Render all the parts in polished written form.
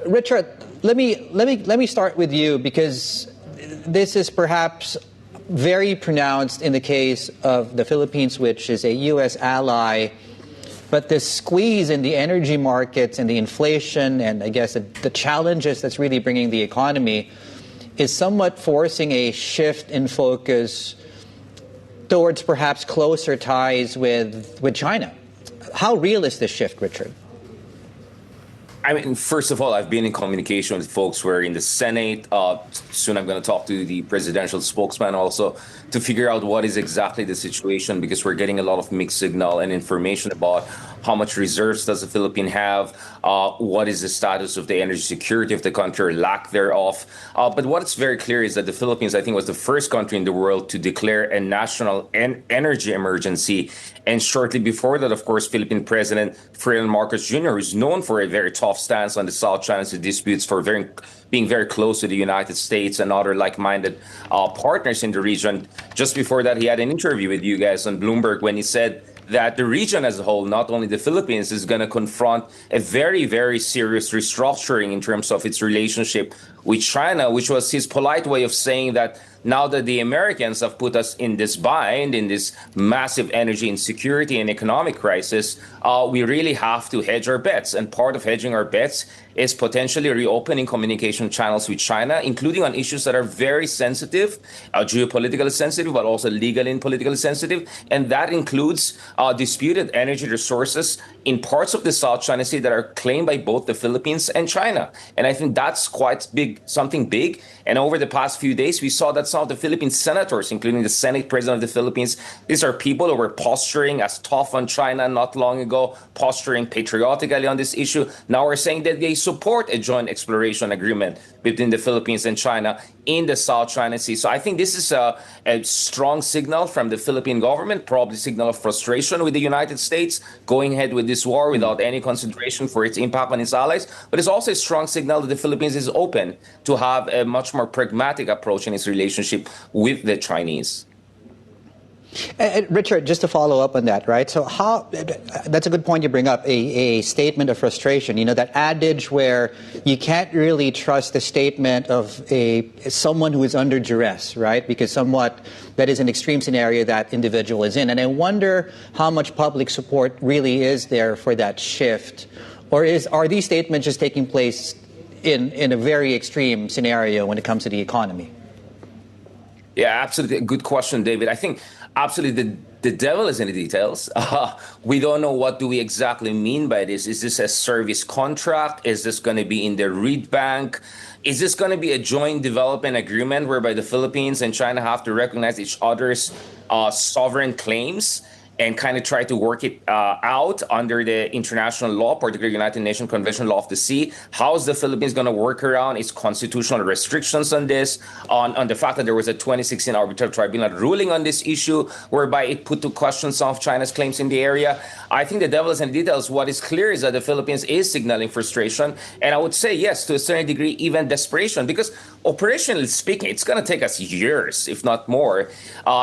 Richard, let me start with you, because this is perhaps very pronounced in the case of the Philippines, which is a U.S. ally. But the squeeze in the energy markets and the inflation and I guess the challenges that's really bringing the economy is somewhat forcing a shift in focus towards perhaps closer ties with China. How real is this shift, Richard? I mean, first of all, I've been in communication with folks who are in the Senate. Soon I'm going to talk to the presidential spokesman also to figure out what is exactly the situation, because we're getting a lot of mixed signal and information about how much reserves does the Philippines have, what is the status of the energy security of the country or lack thereof. But what's very clear is that the Philippines, I think, was the first country in the world to declare a national energy emergency. And shortly before that, of course, Philippine President Ferdinand Marcos Jr., who's known for a very tough stance on the South China Sea disputes, for being very close to the United States and other like-minded partners in the region. Just before that, he had an interview with you guys on Bloomberg when he said that the region as a whole, not only the Philippines, is going to confront a very, very serious restructuring in terms of its relationship with China, which was his polite way of saying that now that the Americans have put us in this bind, in this massive energy insecurity and economic crisis, we really have to hedge our bets. And part of hedging our bets is potentially reopening communication channels with China, including on issues that are very sensitive, geopolitically sensitive, but also legally and politically sensitive. And that includes disputed energy resources in parts of the South China Sea that are claimed by both the Philippines and China. And I think that's quite big, something big. And over the past few days, we saw that some of the Philippine senators, including the Senate President of the Philippines, these are people who were posturing as tough on China not long ago, posturing patriotically on this issue. Now we're saying that they support a joint exploration agreement between the Philippines and China in the South China Sea. So I think this is a strong signal from the Philippine government, probably signal of frustration with the United States going ahead with this war without any consideration for its impact on its allies. But it's also a strong signal that the Philippines is open to have a much more pragmatic approach in its relationship with the Chinese. Richard, just to follow up on that, right? So that's a good point you bring up, a statement of frustration. You know, that adage where you can't really trust the statement of someone who is under duress, right? Because that is an extreme scenario that individual is in. And I wonder how much public support really is there for that shift. Or are these statements just taking place in a very extreme scenario when it comes to the economy? Yeah, absolutely. Good question, David. I think absolutely the devil is in the details. We don't know what do we exactly mean by this. Is this a service contract? Is this going to be in the reed bank? Is this going to be a joint development agreement whereby the Philippines and China have to recognize each other's sovereign claims and kind of try to work it out under the international law, particularly United Nations Convention Law of the Sea? How is the Philippines going to work around its constitutional restrictions on this, on the fact that there was a 2016 arbitral tribunal ruling on this issue, whereby it put to question some of China's claims in the area? I think the devil is in the details. What is clear is that the Philippines is signaling frustration, and I would say, yes, to a certain degree, even desperation, because operationally speaking, it's going to take us years, if not more,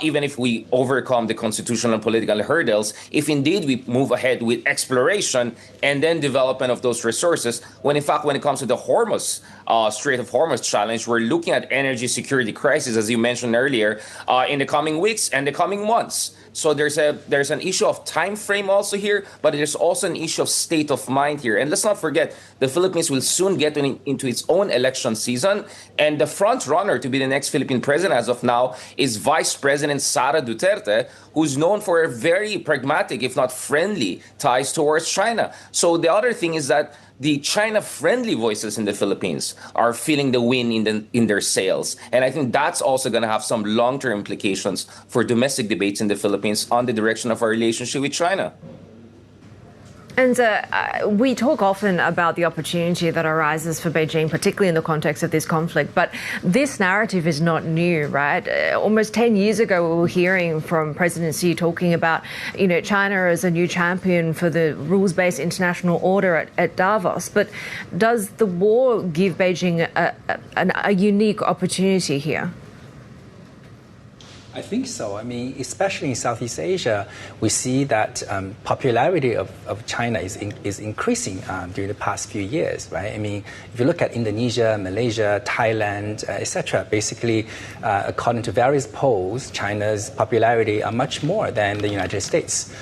even if we overcome the constitutional and political hurdles, if indeed we move ahead with exploration and then development of those resources, when in fact, when it comes to the Hormuz, Strait of Hormuz challenge, we're looking at energy security crisis, as you mentioned earlier, in the coming weeks and the coming months. So there's an issue of time frame also here, but there's also an issue of state of mind here. And let's not forget, the Philippines will soon get into its own election season. And the front runner to be the next Philippine president as of now is Vice President Sara Duterte, who's known for a very pragmatic, if not friendly, ties towards China. So the other thing is that the China-friendly voices in the Philippines are feeling the wind in their sails. And I think that's also going to have some long-term implications for domestic debates in the Philippines on the direction of our relationship with China. And we talk often about the opportunity that arises for Beijing, particularly in the context of this conflict. But this narrative is not new, right? Almost 10 years ago, we were hearing from President Xi talking about, China as a new champion for the rules-based international order at Davos. But does the war give Beijing a unique opportunity here? I think so. I mean, especially in Southeast Asia, we see that popularity of China is increasing during the past few years, right? I mean, if you look at Indonesia, Malaysia, Thailand, etc., basically, according to various polls, China's popularity are much more than the United States.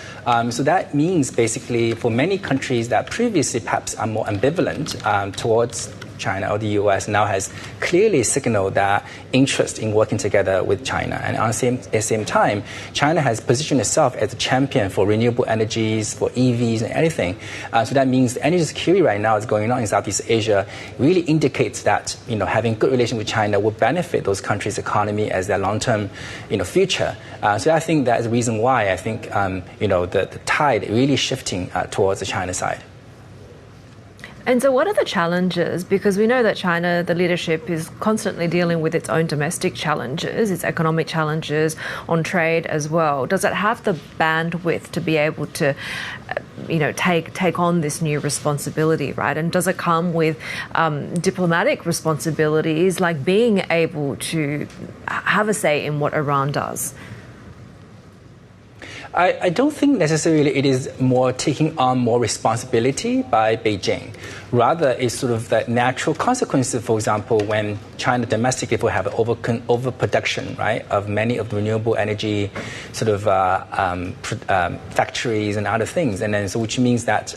So that means basically for many countries that previously perhaps are more ambivalent towards China or the US now has clearly signaled that interest in working together with China. And at the same time, China has positioned itself as a champion for renewable energies, for EVs and everything. So that means the energy security right now is going on in Southeast Asia really indicates that having good relations with China will benefit those countries' economy as their long-term future. So I think that's the reason why I think the tide really shifting towards the China side. And so what are the challenges? Because we know that China, the leadership, is constantly dealing with its own domestic challenges, its economic challenges on trade as well. Does it have the bandwidth to be able to, take on this new responsibility, right? And does it come with diplomatic responsibilities, like being able to have a say in what Iran does? I don't think necessarily it is more taking on more responsibility by Beijing. Rather, it's sort of the natural consequences, for example, when China domestically will have overproduction, right, of many of the renewable energy sort of factories and other things. And then, so which means that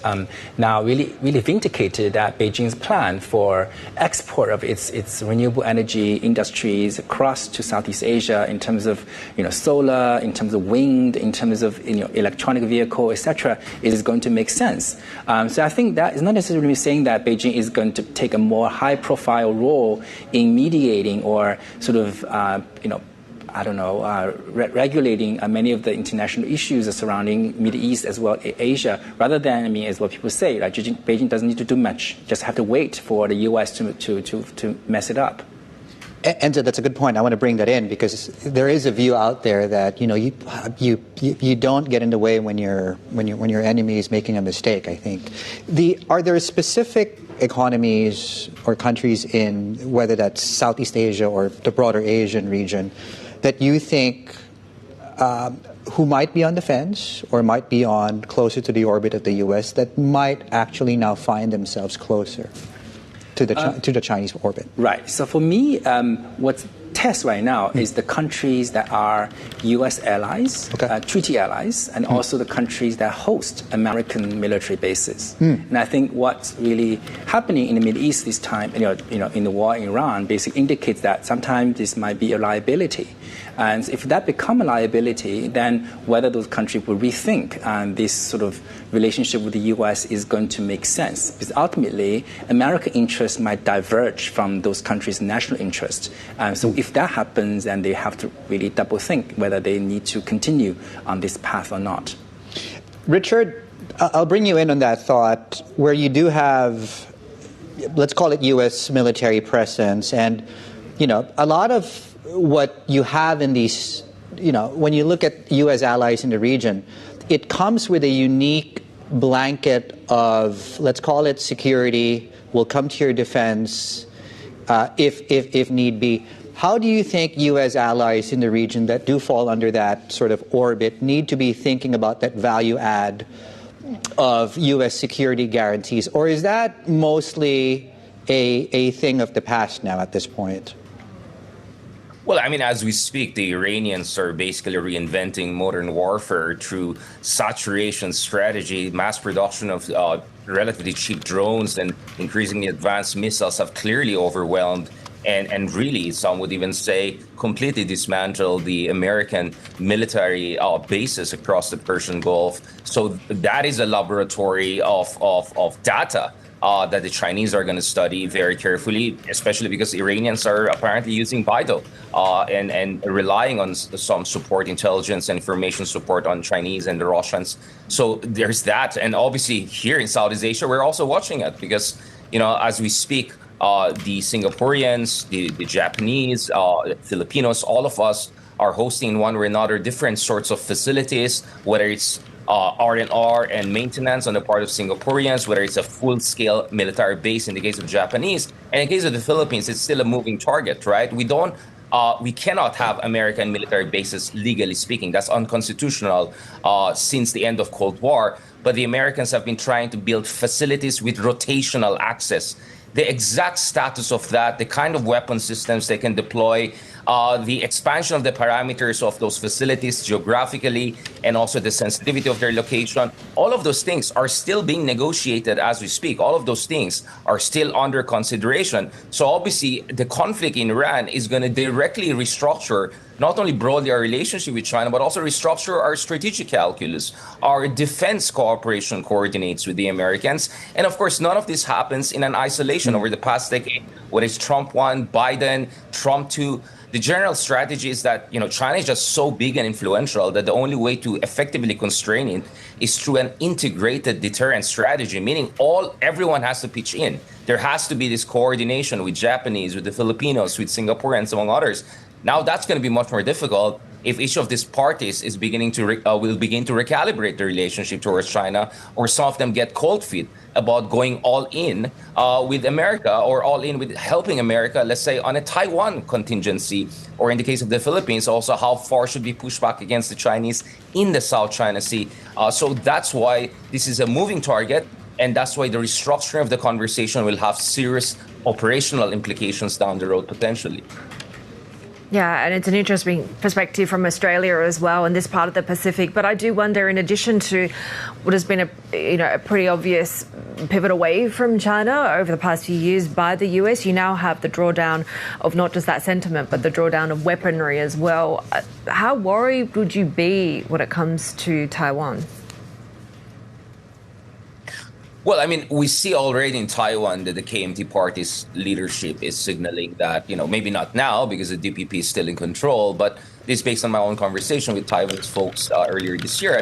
now really vindicated that Beijing's plan for export of its renewable energy industries across to Southeast Asia in terms of, solar, in terms of wind, in terms of electronic vehicle, etc., is going to make sense. So I think that is not necessarily saying that Beijing is going to take a more high-profile role in mediating or sort of, regulating many of the international issues surrounding Middle East as well as Asia, rather than, as what people say, like, Beijing doesn't need to do much, just have to wait for the U.S. to mess it up. Enze, that's a good point. I want to bring that in because there is a view out there that you don't get in the way when your enemy is making a mistake. I think are there specific economies or countries in whether that's Southeast Asia or the broader Asian region that you think who might be on the fence or might be on closer to the orbit of the U.S. that might actually now find themselves closer to the Chinese orbit? Right. So for me, what's test right now is the countries that are U.S. allies, treaty allies, and also the countries that host American military bases. And I think what's really happening in the Middle East this time, in the war in Iran, basically indicates that sometimes this might be a liability. And if that become a liability, then whether those countries will rethink this sort of relationship with the U.S. is going to make sense. Because ultimately, American interests might diverge from those countries' national interests. So if that happens, then they have to really double think whether they need to continue on this path or not. Richard, I'll bring you in on that thought, where you do have, let's call it U.S. military presence, and a lot of what you have in these, when you look at U.S. allies in the region, it comes with a unique blanket of, let's call it security, will come to your defense if need be. How do you think U.S. allies in the region that do fall under that sort of orbit need to be thinking about that value add of U.S. security guarantees? Or is that mostly a thing of the past now at this point? Well, as we speak, the Iranians are basically reinventing modern warfare through saturation strategy. Mass production of relatively cheap drones and increasingly advanced missiles have clearly overwhelmed and really, some would even say, completely dismantled the American military bases across the Persian Gulf. So that is a laboratory of data that the Chinese are going to study very carefully, especially because Iranians are apparently using Baidu and relying on some support, intelligence and information support on Chinese and the Russians. So there's that. And obviously here in Southeast Asia, we're also watching it because, as we speak, the Singaporeans, the Japanese, Filipinos, all of us are hosting in one or another different sorts of facilities, whether it's R&R and maintenance on the part of Singaporeans, whether it's a full-scale military base in the case of Japanese. And in the case of the Philippines, it's still a moving target, right? We don't we cannot have American military bases, legally speaking. That's unconstitutional since the end of Cold War. But the Americans have been trying to build facilities with rotational access. The exact status of that, the kind of weapon systems they can deploy, the expansion of the parameters of those facilities geographically, and also the sensitivity of their location, all of those things are still being negotiated as we speak. All of those things are still under consideration. So obviously, the conflict in Iran is going to directly restructure not only broadly our relationship with China, but also restructure our strategic calculus, our defense cooperation coordinates with the Americans. And of course, none of this happens in an isolation over the past decade, whether it's Trump 1, Biden, Trump 2. The general strategy is that, China is just so big and influential that the only way to effectively constrain it is through an integrated deterrent strategy, meaning everyone has to pitch in. There has to be this coordination with Japanese, with the Filipinos, with Singaporeans, among others. Now that's going to be much more difficult if each of these parties is will begin to recalibrate their relationship towards China, or some of them get cold feet about going all in with America, or all in with helping America, let's say on a Taiwan contingency, or in the case of the Philippines, also how far should we push back against the Chinese in the South China Sea. So that's why this is a moving target. And that's why the restructuring of the conversation will have serious operational implications down the road, potentially. Yeah, and it's an interesting perspective from Australia as well in this part of the Pacific. But I do wonder, in addition to what has been a pretty obvious pivot away from China over the past few years by the US, you now have the drawdown of not just that sentiment, but the drawdown of weaponry as well. How worried would you be when it comes to Taiwan? Well, we see already in Taiwan that the KMT party's leadership is signaling that, maybe not now because the DPP is still in control, but this is based on my own conversation with Taiwanese folks earlier this year.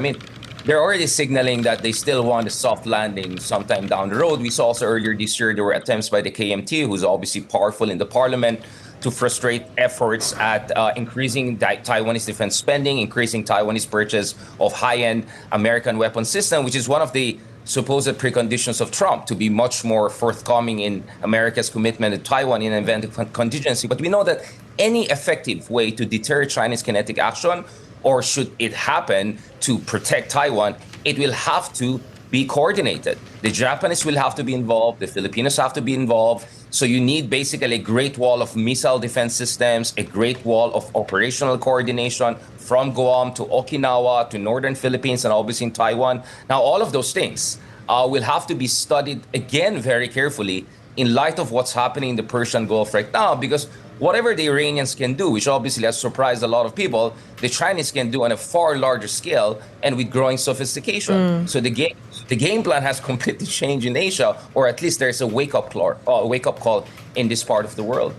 They're already signaling that they still want a soft landing sometime down the road. We saw also earlier this year there were attempts by the KMT, who's obviously powerful in the parliament, to frustrate efforts at increasing Taiwanese defense spending, increasing Taiwanese purchase of high-end American weapon system, which is one of the supposed preconditions of Trump, to be much more forthcoming in America's commitment to Taiwan in an event of contingency. But we know that any effective way to deter Chinese kinetic action, or should it happen to protect Taiwan, it will have to be coordinated. The Japanese will have to be involved. The Filipinos have to be involved. So you need basically a great wall of missile defense systems, a great wall of operational coordination from Guam to Okinawa to northern Philippines and obviously in Taiwan. Now, all of those things will have to be studied again very carefully in light of what's happening in the Persian Gulf right now, because whatever the Iranians can do, which obviously has surprised a lot of people, the Chinese can do on a far larger scale and with growing sophistication. So the game plan has completely changed in Asia, or at least there's a wake up call in this part of the world.